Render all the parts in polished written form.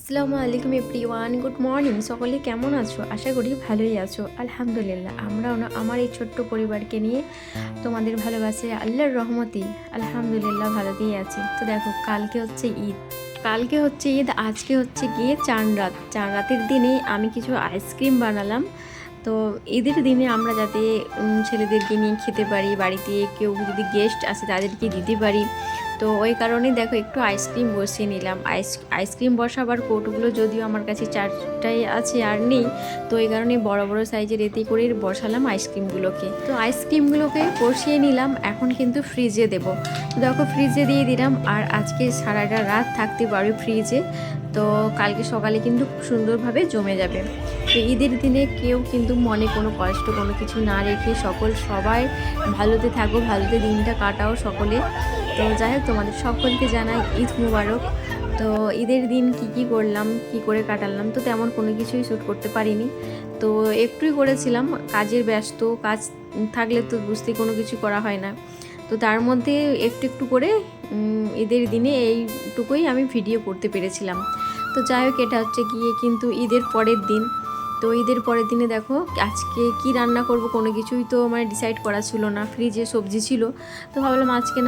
আসসালামু আলাইকুম everyone, good morning. সকলে কেমন আছো? আশা করি ভালোই আছো। আলহামদুলিল্লাহ, আমরাও না আমার এই ছোট্ট পরিবারকে নিয়ে তোমাদের ভালোবাসে আল্লাহর রহমতে আলহামদুলিল্লাহ ভালোতেই আছি। তো দেখো, কালকে হচ্ছে ঈদ, আজকে হচ্ছে গিয়ে চাঁদ রাত। চাঁদ রাতের দিনে আমি কিছু আইসক্রিম বানালাম। তো ঈদের দিনে আমরা যাতে ছেলেদেরকে নিয়ে খেতে পারি, বাড়িতে কেউ যদি গেস্ট আসে তাদেরকে দিতে পারি, তো ওই কারণেই দেখো একটু আইসক্রিম বসিয়ে নিলাম। আইসক্রিম বসাবার কৌটোগুলো যদিও আমার কাছে 4টাই আছে, আর নেই, তো এই কারণে বড় বড় সাইজের এতে করে বসালাম আইসক্রিমগুলোকে। তো আইসক্রিমগুলোকে বসিয়ে নিলাম, এখন কিন্তু ফ্রিজে দেবো। তো দেখো ফ্রিজে দিয়ে দিলাম, আর আজকে সারাটা রাত থাকতে পারবে ফ্রিজে। তো কালকে সকালে কিন্তু খুব সুন্দরভাবে জমে যাবে। তো ঈদের দিনে কেউ কিন্তু মনে কোনো কষ্ট কোনো কিছু না রেখে সবাই ভালোতে থাকো, ভালোতে দিনটা কাটাও সকলে। তো যাই হোক, তোমাদের সকলকে জানাই ঈদ মুবারক। তো ঈদের দিন কি করলাম, কি করে কাটালাম, তো তেমন কোনো কিছুই শ্যুট করতে পারিনি। তো একটুই করেছিলাম, কাজের ব্যস্ত, কাজ থাকলে তো বুঝতে কোনো কিছু করা হয় না। তো তার মধ্যে একটু একটু করে ঈদের দিনে এইটুকুই আমি ভিডিও করতে পেরেছিলাম। তো যাই হোক, এটা হচ্ছে গিয়ে কিন্তু ঈদের পরের দিন। তো ঈদের পরের দিনে দেখো আজকে কি রান্না করব কোনো কিছুই তো মানে ডিসাইড করা ছিল না। ফ্রিজে সবজি ছিল, তো ভাবলাম আজকে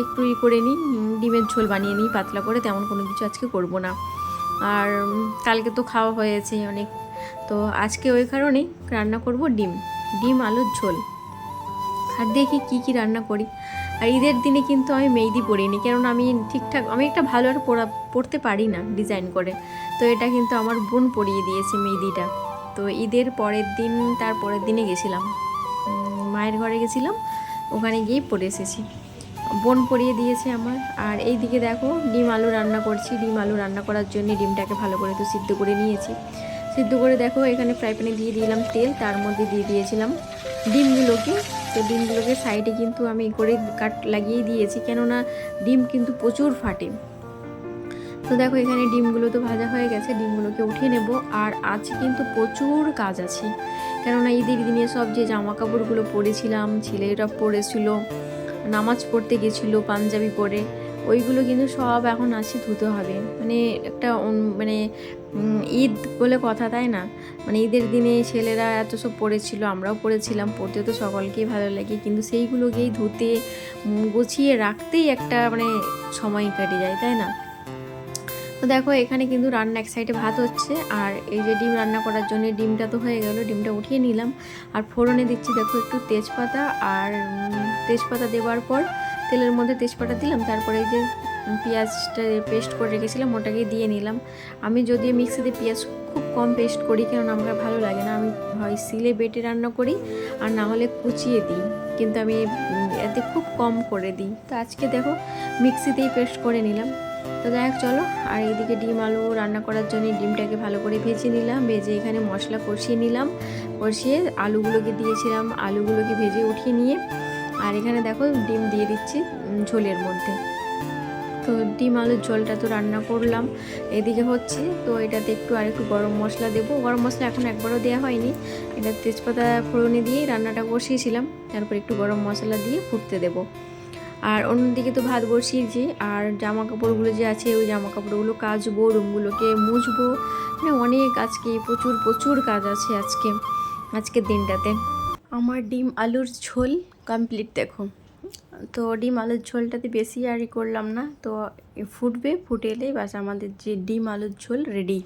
একটু করে নিই, ডিমের ঝোল বানিয়ে নিই পাতলা করে, তেমন কোনো কিছু আজকে করব না। আর কালকে তো খাওয়া হয়েছে অনেক, তো আজকে ওই কারণেই রান্না করব ডিম আলুর ঝোল। আর দেখি কি রান্না করি। আর ঈদের দিনে কিন্তু আমি মেহেদি পরিনি, কারণ আমি একটা ভালো আর পরতে পারি না ডিজাইন করে। তো এটা কিন্তু আমার বোন পরিয়ে দিয়েছে মেহেদিটা। তো ঈদের পরের দিন, তার পরের দিনে গেছিলাম মায়ের ঘরে গেছিলাম, ওখানে গিয়েই পরে এসেছি। বোন পরিয়ে দিয়েছে আমার। আর এই দিকে দেখো ডিম আলু রান্না করছি। ডিম আলু রান্না করার জন্য ডিমটাকে ভালো করে তো সিদ্ধ করে নিয়েছি। সিদ্ধ করে দেখো এখানে ফ্রাই প্যানে দিয়ে দিলাম তেল, তার মধ্যে দিয়ে দিয়েছিলাম ডিমগুলোকে। তো ডিমগুলোকে সাইডে কিন্তু আমি করে কাট লাগিয়ে দিয়েছি, কেননা ডিম কিন্তু প্রচুর ফাটে। তো দেখো এখানে ডিমগুলো তো ভাজা হয়ে গেছে, ডিমগুলোকে উঠিয়ে নেব। আর আজকে কিন্তু প্রচুর কাজ আছে, কেননা ঈদের দিনে সব যে জামা কাপড়গুলো পরেছিলাম, ছেলেরা পরেছিল, নামাজ পড়তে গেছিলো পাঞ্জাবি পরে, ওইগুলো কিন্তু সব এখন আছে, ধুতে হবে। মানে একটা মানে ঈদ বলে কথা, তাই না? মানে ঈদের দিনে ছেলেরা এত সব পরেছিল, আমরাও পরেছিলাম, পরতে তো সকলকেই ভালো লাগে, কিন্তু সেইগুলোকেই ধুতে গুছিয়ে রাখতেই একটা মানে সময় কেটে যায়, তাই না? তো দেখো এখানে কিন্তু রান্না এক সাইডে ভাত হচ্ছে, আর এই যে ডিম রান্না করার জন্য ডিমটা তো হয়ে গেল, ডিমটা উঠিয়ে নিলাম। আর ফোড়নে দিচ্ছি দেখো একটু তেজপাতা, আর তেজপাতা দেওয়ার পর তেলের মধ্যে তেজপাতা দিলাম, তারপরে এই যে পেঁয়াজটা পেস্ট করে রেখেছিলাম ওটাকে দিয়ে নিলাম। আমি যদিও মিক্সিতে পেঁয়াজ খুব কম পেস্ট করি, কারণ আমার ভালো লাগে না, আমি হয় সিলে বেটে রান্না করি আর না হলে কুচিয়ে দিই, কিন্তু আমি এতে খুব কম করে দিই। তো আজকে দেখো মিক্সিতেই পেস্ট করে নিলাম। তো যাই হোক চলো, আর এইদিকে ডিম আলু রান্না করার জন্য ডিমটাকে ভালো করে ভেজে নিলাম, ভেজে এখানে মশলা কষিয়ে নিলাম, কষিয়ে আলুগুলোকে দিয়েছিলাম, আলুগুলোকে ভেজে উঠিয়ে নিয়ে আর এখানে দেখো ডিম দিয়ে দিচ্ছি ঝোলের মধ্যে। তো ডিম আলুর ঝোলটা তো রান্না করলাম, এদিকে হচ্ছে। তো এটাতে একটু গরম মশলা দেবো, গরম মশলা এখন একবারও দেওয়া হয়নি, এটা তেজপাতা ফোড়নে দিয়েই রান্নাটা বসিয়েছিলাম, তারপর একটু গরম মশলা দিয়ে ফুটতে দেবো। আর অন্যদিকে তো ভাত বসিয়েছি, আর জামা কাপড়গুলো যে আছে ওই জামা কাপড়গুলো কাচবো, রুমগুলোকে মুছবো, মানে অনেক আজকে প্রচুর কাজ আছে আজকের দিনটাতে। আমার ডিম আলুর ঝোল কমপ্লিট দেখো। তো ডিম আলুর ঝোলটাতে বেশি আর করলাম না, তো ফুটে এলেই বাস আমাদের যে ডিম আলুর ঝোল রেডি।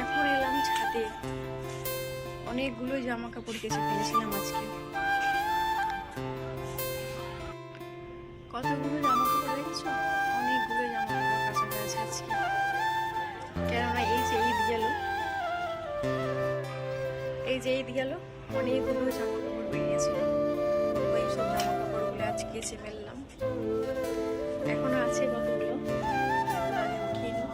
এখন এলাম ছাদে, অনেকগুলো জামা কাপড় কেচে ফেলেছিলাম আজকে। কতগুলো জামা কাপড় দেখেছো? অনেকগুলো জামা কাপড় কাচা হয়েছে আজকে, কেননা এই যে ঈদ গেল অনেকগুলো জামা কাপড় বেরিয়েছিল, ওই সব জামা কাপড়গুলো আজকে কেচে ফেললাম। এখনো আছে কতগুলো, আগে উঠিয়ে নিই।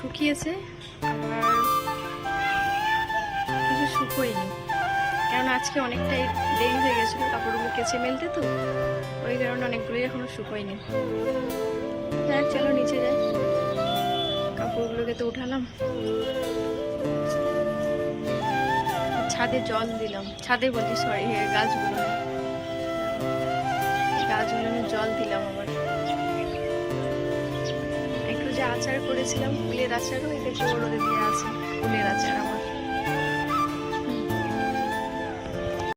শুকিয়েছে, আবার কিছু শুকোয়নি, কারণ আজকে অনেকটাই দেরি হয়ে গেছিলো কাপড়গুলো কেচে মেলতে, তো ওই কারণে অনেকগুলোই এখনো শুকোয়নি। যাক চলো নিচে যাই, কাপড়গুলোকে তো উঠালাম, ছাদে জল দিলাম, ছাদে বলছি সরি, গাছগুলো জল দিলাম। আবার একটু যে আচার করেছিলাম ফুলের আচারও, এটা একটু রোদে দিয়ে আছে ফুলের আচার আমার।